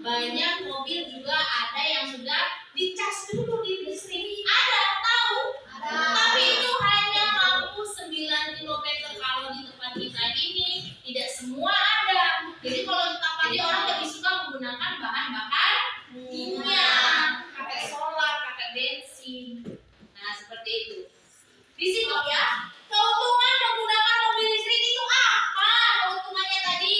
banyak mobil juga ada yang sudah dicas dulu di listrik. Ada, tahu? Ada. Tapi itu hanya mampu 9 km kalau di tempat kita ini tidak semua ada. Jadi kalau di tadi orang lebih suka menggunakan bahan bakar minyak, pakai solar, pakai bensin. Nah, seperti itu. Di sini ya, keuntungan menggunakan mobil listrik itu apa? Keuntungannya tadi?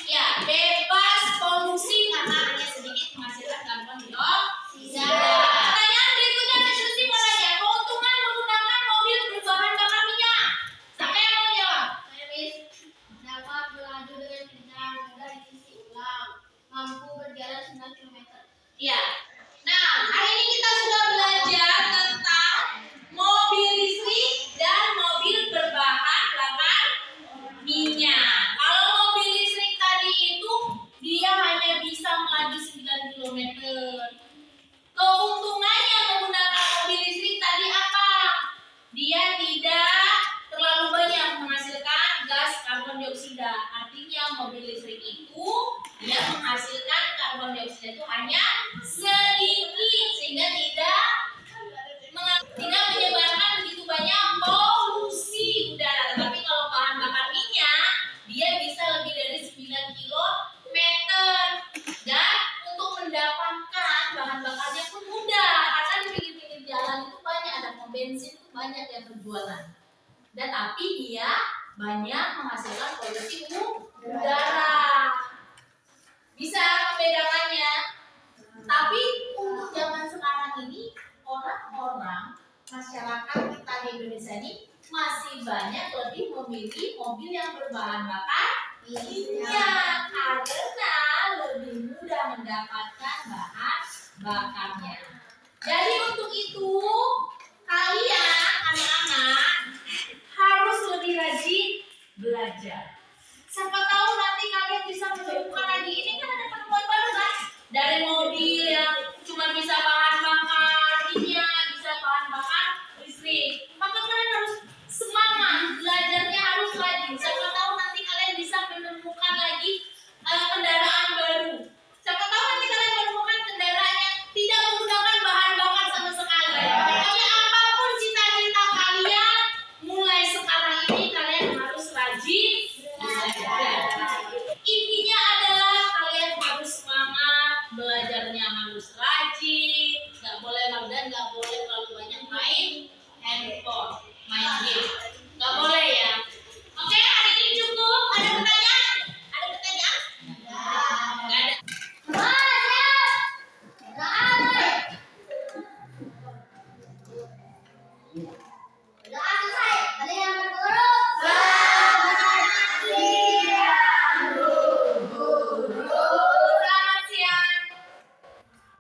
Ya, bebas polusi karena hanya sedikit menghasilkan karbon dioksida. Pertanyaan berikutnya diskusi mulai. Keuntungan menggunakan mobil berbahan bakar minyak. Siapa yang mau jawab? Saya Miss. Dapat melaju dengan kencang, mudah diisi ulang, mampu berjalan 9 km. Ya. Nah, hari ini kita sudah belajar tentang mobil listrik dan mobil berbahan bakar minyak. Kalau mobil listrik tadi itu dia hanya bisa melaju 9 km. Keuntungannya menggunakan mobil listrik tadi apa? Dia tidak terlalu banyak menghasilkan gas karbon dioksida. Artinya mobil listrik itu dia menghasilkan karbon dioksida itu hanya sedikit sehingga tidak menyebarkan begitu banyak polusi udara. Tapi kalau bahan bakar minyak dia bisa lebih dari 9 km. Dan untuk mendapatkan bahan bakarnya pun mudah karena di pinggir-pinggir jalan itu banyak ada pom bensin itu banyak yang berjualan. Dan tapi dia banyak menghasilkan polusi udara. Bisa membedakannya. Tapi untuk zaman sekarang ini orang-orang masyarakat kita di Indonesia ini masih banyak lebih memilih mobil yang berbahan bakar minyak karena lebih mudah mendapatkan bahan bakarnya. Jadi untuk itu kalian anak-anak